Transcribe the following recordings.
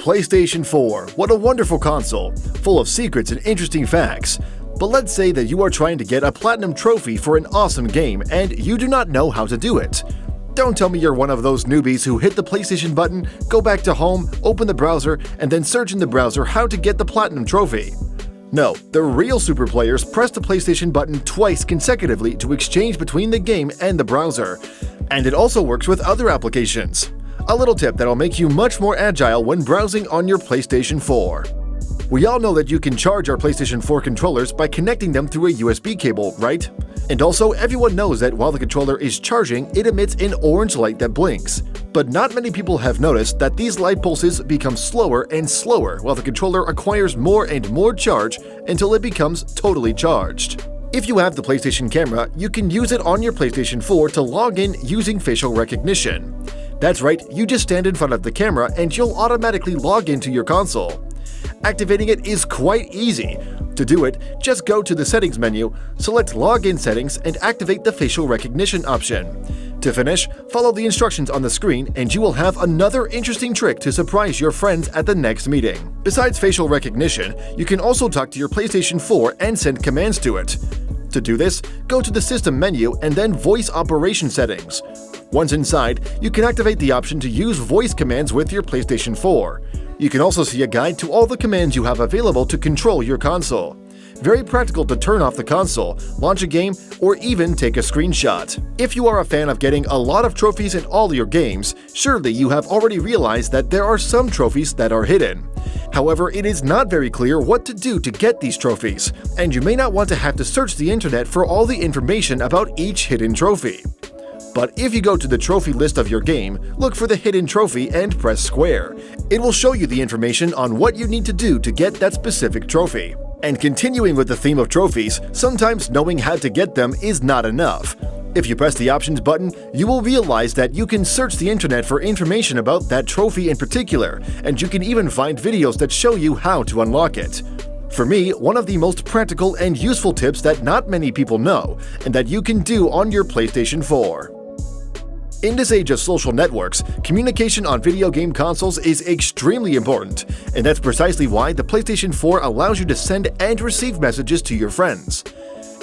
PlayStation 4. What a wonderful console, full of secrets and interesting facts. But let's say that you are trying to get a platinum trophy for an awesome game and you do not know how to do it. Don't tell me you're one of those newbies who hit the PlayStation button, go back to home, open the browser, and then search in the browser how to get the platinum trophy. No, the real Superplayers press the PlayStation button twice consecutively to exchange between the game and the browser. And it also works with other applications. A little tip that'll make you much more agile when browsing on your PlayStation 4. We all know that you can charge our PlayStation 4 controllers by connecting them through a USB cable, right? And also, everyone knows that while the controller is charging, it emits an orange light that blinks. But not many people have noticed that these light pulses become slower and slower while the controller acquires more and more charge until it becomes totally charged. If you have the PlayStation camera, you can use it on your PlayStation 4 to log in using facial recognition. That's right, you just stand in front of the camera and you'll automatically log into your console. Activating it is quite easy. To do it, just go to the Settings menu, select Login Settings, and activate the facial recognition option. To finish, follow the instructions on the screen and you will have another interesting trick to surprise your friends at the next meeting. Besides facial recognition, you can also talk to your PlayStation 4 and send commands to it. To do this, go to the System menu and then Voice Operation Settings. Once inside, you can activate the option to use voice commands with your PlayStation 4. You can also see a guide to all the commands you have available to control your console. Very practical to turn off the console, launch a game, or even take a screenshot. If you are a fan of getting a lot of trophies in all your games, surely you have already realized that there are some trophies that are hidden. However, it is not very clear what to do to get these trophies, and you may not want to have to search the internet for all the information about each hidden trophy. But if you go to the trophy list of your game, look for the hidden trophy and press square. It will show you the information on what you need to do to get that specific trophy. And continuing with the theme of trophies, sometimes knowing how to get them is not enough. If you press the Options button, you will realize that you can search the internet for information about that trophy in particular, and you can even find videos that show you how to unlock it. For me, one of the most practical and useful tips that not many people know, and that you can do on your PlayStation 4. In this age of social networks, communication on video game consoles is extremely important, and that's precisely why the PlayStation 4 allows you to send and receive messages to your friends.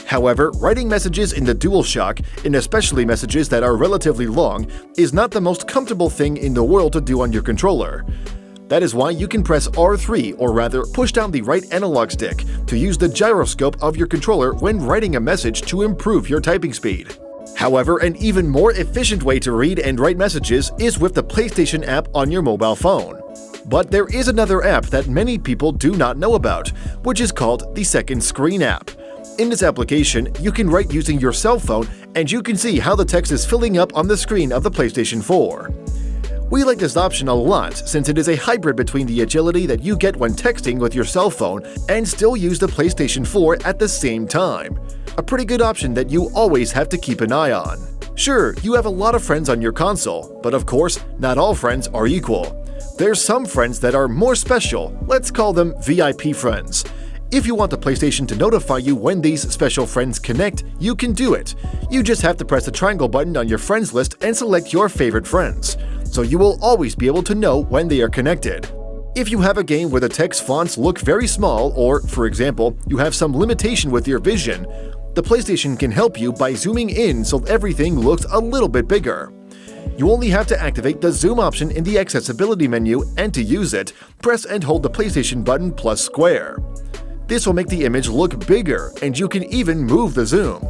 However, writing messages in the Dualshock, and especially messages that are relatively long, is not the most comfortable thing in the world to do on your controller. That is why you can press R3, or rather push down the right analog stick, to use the gyroscope of your controller when writing a message to improve your typing speed. However, an even more efficient way to read and write messages is with the PlayStation app on your mobile phone. But there is another app that many people do not know about, which is called the Second Screen app. In this application, you can write using your cell phone and you can see how the text is filling up on the screen of the PlayStation 4. We like this option a lot since it is a hybrid between the agility that you get when texting with your cell phone and still use the PlayStation 4 at the same time. A pretty good option that you always have to keep an eye on. Sure, you have a lot of friends on your console, but of course, not all friends are equal. There's some friends that are more special, let's call them VIP friends. If you want the PlayStation to notify you when these special friends connect, you can do it. You just have to press the triangle button on your friends list and select your favorite friends, so you will always be able to know when they are connected. If you have a game where the text fonts look very small or, for example, you have some limitation with your vision, the PlayStation can help you by zooming in so everything looks a little bit bigger. You only have to activate the zoom option in the accessibility menu, and to use it, press and hold the PlayStation button plus square. This will make the image look bigger, and you can even move the zoom.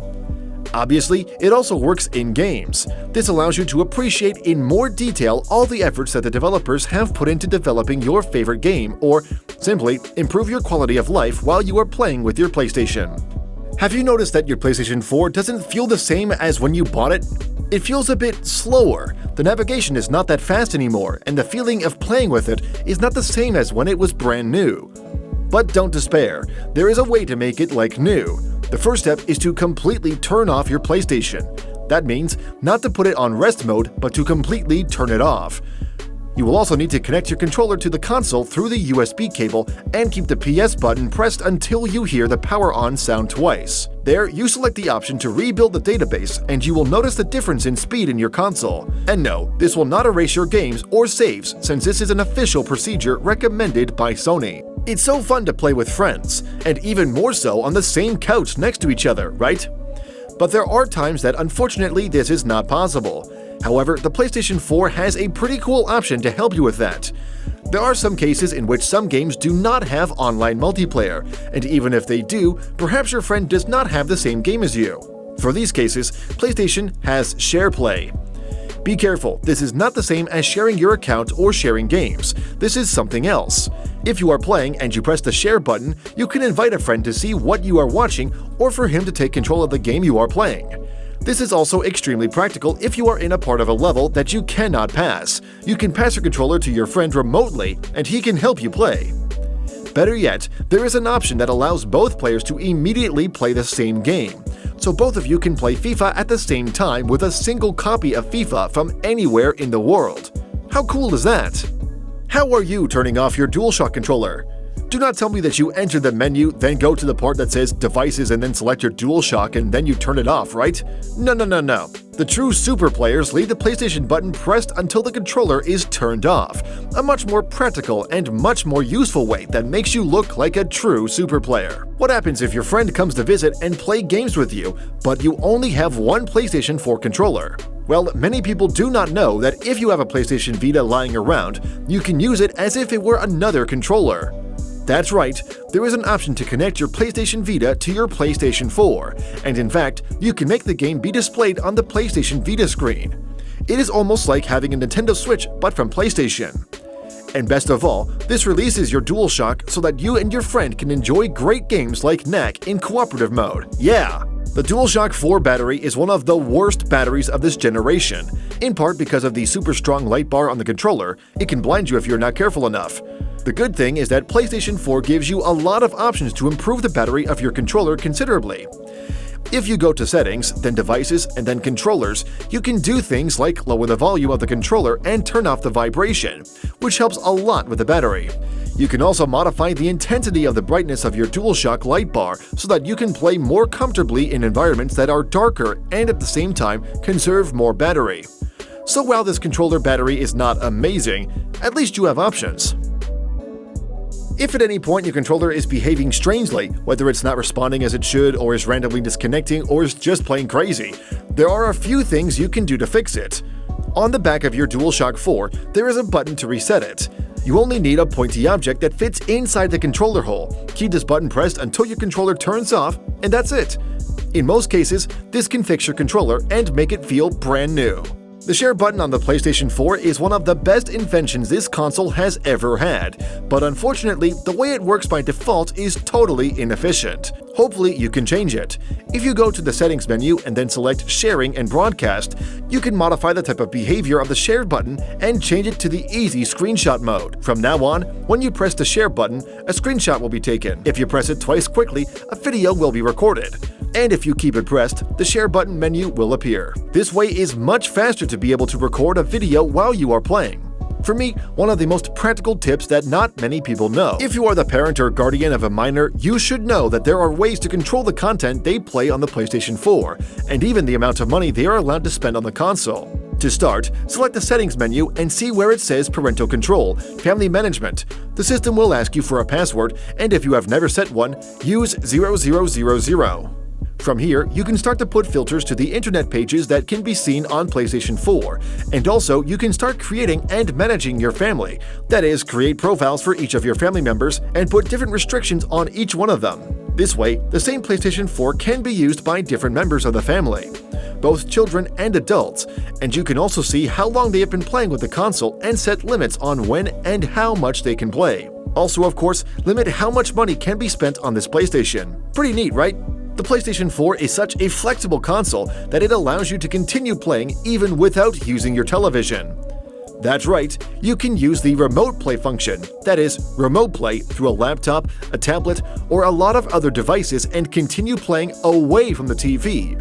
Obviously, it also works in games. This allows you to appreciate in more detail all the efforts that the developers have put into developing your favorite game, or simply improve your quality of life while you are playing with your PlayStation. Have you noticed that your PlayStation 4 doesn't feel the same as when you bought it? It feels a bit slower, the navigation is not that fast anymore, and the feeling of playing with it is not the same as when it was brand new. But don't despair, there is a way to make it like new. The first step is to completely turn off your PlayStation. That means not to put it on rest mode, but to completely turn it off. You will also need to connect your controller to the console through the USB cable and keep the PS button pressed until you hear the power on sound twice. There, you select the option to rebuild the database and you will notice the difference in speed in your console. And no, this will not erase your games or saves since this is an official procedure recommended by Sony. It's so fun to play with friends, and even more so on the same couch next to each other, right? But there are times that unfortunately this is not possible. However, the PlayStation 4 has a pretty cool option to help you with that. There are some cases in which some games do not have online multiplayer, and even if they do, perhaps your friend does not have the same game as you. For these cases, PlayStation has SharePlay. Be careful, this is not the same as sharing your account or sharing games. This is something else. If you are playing and you press the share button, you can invite a friend to see what you are watching or for him to take control of the game you are playing. This is also extremely practical if you are in a part of a level that you cannot pass. You can pass your controller to your friend remotely and he can help you play. Better yet, there is an option that allows both players to immediately play the same game. So both of you can play FIFA at the same time with a single copy of FIFA from anywhere in the world. How cool is that? How are you turning off your Dualshock controller? Do not tell me that you enter the menu, then go to the part that says Devices and then select your Dualshock and then you turn it off, right? No. The true Superplayers leave the PlayStation button pressed until the controller is turned off. A much more practical and much more useful way that makes you look like a true Superplayer. What happens if your friend comes to visit and play games with you, but you only have one PlayStation 4 controller? Well, many people do not know that if you have a PlayStation Vita lying around, you can use it as if it were another controller. That's right, there is an option to connect your PlayStation Vita to your PlayStation 4, and in fact, you can make the game be displayed on the PlayStation Vita screen. It is almost like having a Nintendo Switch but from PlayStation. And best of all, this releases your Dualshock so that you and your friend can enjoy great games like Knack in cooperative mode. Yeah! The Dualshock 4 battery is one of the worst batteries of this generation. In part because of the super strong light bar on the controller, it can blind you if you're not careful enough. The good thing is that PlayStation 4 gives you a lot of options to improve the battery of your controller considerably. If you go to Settings, then Devices, and then Controllers, you can do things like lower the volume of the controller and turn off the vibration, which helps a lot with the battery. You can also modify the intensity of the brightness of your Dualshock light bar so that you can play more comfortably in environments that are darker and at the same time conserve more battery. So while this controller battery is not amazing, at least you have options. If at any point your controller is behaving strangely, whether it's not responding as it should, or is randomly disconnecting, or is just plain crazy, there are a few things you can do to fix it. On the back of your Dualshock 4, there is a button to reset it. You only need a pointy object that fits inside the controller hole. Keep this button pressed until your controller turns off, and that's it. In most cases, this can fix your controller and make it feel brand new. The share button on the PlayStation 4 is one of the best inventions this console has ever had, but unfortunately, the way it works by default is totally inefficient. Hopefully, you can change it. If you go to the Settings menu and then select Sharing and Broadcast, you can modify the type of behavior of the share button and change it to the easy screenshot mode. From now on, when you press the share button, a screenshot will be taken. If you press it twice quickly, a video will be recorded. And if you keep it pressed, the share button menu will appear. This way is much faster to be able to record a video while you are playing. For me, one of the most practical tips that not many people know. If you are the parent or guardian of a minor, you should know that there are ways to control the content they play on the PlayStation 4, and even the amount of money they are allowed to spend on the console. To start, select the Settings menu and see where it says Parental Control, Family Management. The system will ask you for a password, and if you have never set one, use 0000. From here, you can start to put filters to the internet pages that can be seen on PlayStation 4, and also you can start creating and managing your family. That is, create profiles for each of your family members and put different restrictions on each one of them. This way, the same PlayStation 4 can be used by different members of the family, both children and adults, and you can also see how long they have been playing with the console and set limits on when and how much they can play. Also, of course, limit how much money can be spent on this PlayStation. Pretty neat, right? The PlayStation 4 is such a flexible console that it allows you to continue playing even without using your television. That's right, you can use the Remote Play function, that is, remote play through a laptop, a tablet, or a lot of other devices and continue playing away from the TV.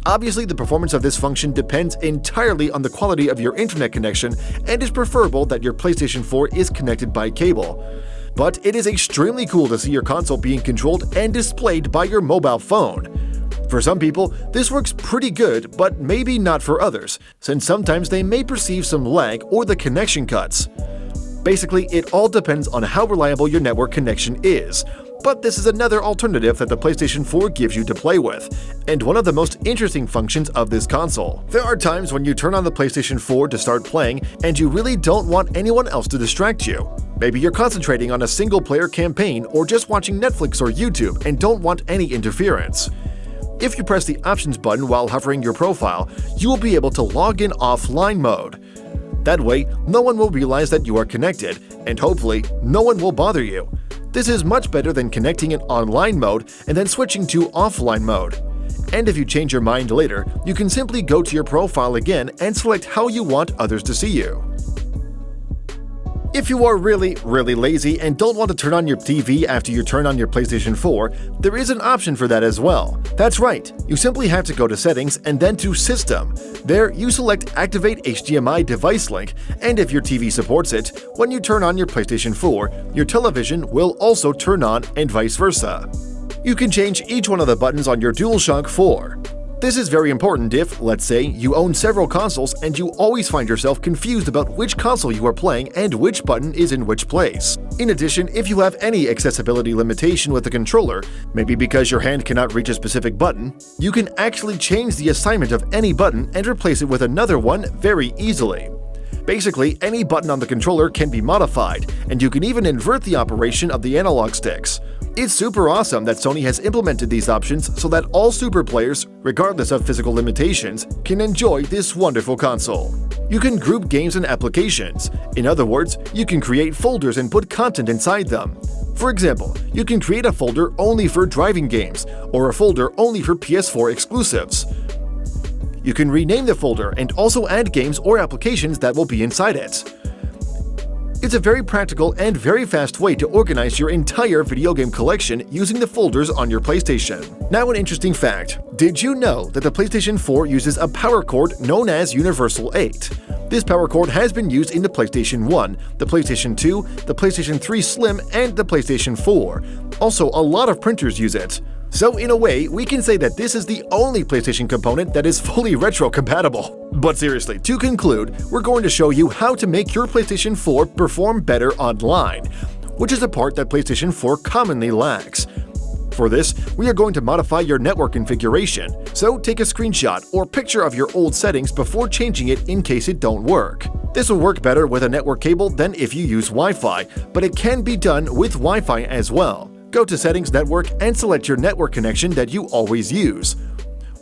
Obviously, the performance of this function depends entirely on the quality of your internet connection and is preferable that your PlayStation 4 is connected by cable. But it is extremely cool to see your console being controlled and displayed by your mobile phone. For some people, this works pretty good, but maybe not for others, since sometimes they may perceive some lag or the connection cuts. Basically, it all depends on how reliable your network connection is. But this is another alternative that the PlayStation 4 gives you to play with, and one of the most interesting functions of this console. There are times when you turn on the PlayStation 4 to start playing and you really don't want anyone else to distract you. Maybe you're concentrating on a single-player campaign or just watching Netflix or YouTube and don't want any interference. If you press the Options button while hovering your profile, you will be able to log in offline mode. That way, no one will realize that you are connected, and hopefully, no one will bother you. This is much better than connecting in online mode and then switching to offline mode. And if you change your mind later, you can simply go to your profile again and select how you want others to see you. If you are really lazy and don't want to turn on your TV after you turn on your PlayStation 4, there is an option for that as well. That's right, you simply have to go to Settings and then to System. There, you select Activate HDMI Device Link, and if your TV supports it, when you turn on your PlayStation 4, your television will also turn on and vice versa. You can change each one of the buttons on your Dualshock 4. This is very important if, let's say, you own several consoles and you always find yourself confused about which console you are playing and which button is in which place. In addition, if you have any accessibility limitation with the controller, maybe because your hand cannot reach a specific button, you can actually change the assignment of any button and replace it with another one very easily. Basically, any button on the controller can be modified, and you can even invert the operation of the analog sticks. It's super awesome that Sony has implemented these options so that all Superplayers, regardless of physical limitations, can enjoy this wonderful console. You can group games and applications. In other words, you can create folders and put content inside them. For example, you can create a folder only for driving games, or a folder only for PS4 exclusives. You can rename the folder and also add games or applications that will be inside it. It's a very practical and very fast way to organize your entire video game collection using the folders on your PlayStation. Now, an interesting fact. Did you know that the PlayStation 4 uses a power cord known as Universal 8? This power cord has been used in the PlayStation 1, the PlayStation 2, the PlayStation 3 Slim, and the PlayStation 4. Also, a lot of printers use it. So in a way, we can say that this is the only PlayStation component that is fully retro-compatible. But seriously, to conclude, we're going to show you how to make your PlayStation 4 perform better online, which is a part that PlayStation 4 commonly lacks. For this, we are going to modify your network configuration, so take a screenshot or picture of your old settings before changing it in case it don't work. This will work better with a network cable than if you use Wi-Fi, but it can be done with Wi-Fi as well. Go to Settings Network and select your network connection that you always use.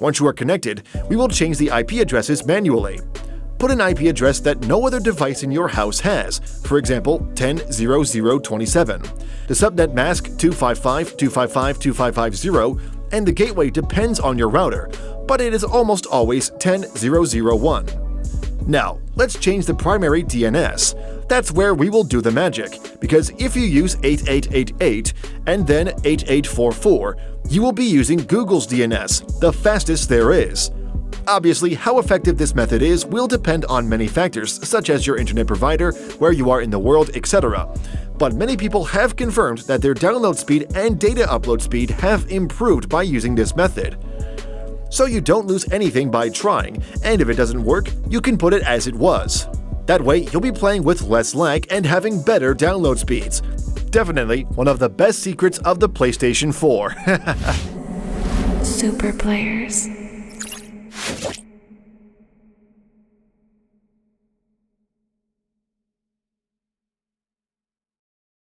Once you are connected, we will change the IP addresses manually. Put an IP address that no other device in your house has, for example 10.00.27. The subnet mask 255.255.255.0, and the gateway depends on your router, but it is almost always 10.0.0.1. Now, let's change the primary DNS. That's where we will do the magic, because if you use 8888 and then 8844, you will be using Google's DNS, the fastest there is. Obviously, how effective this method is will depend on many factors, such as your internet provider, where you are in the world, etc. But many people have confirmed that their download speed and data upload speed have improved by using this method. So you don't lose anything by trying, and if it doesn't work, you can put it as it was. That way, you'll be playing with less lag and having better download speeds. Definitely one of the best secrets of the PlayStation 4. Superplayers.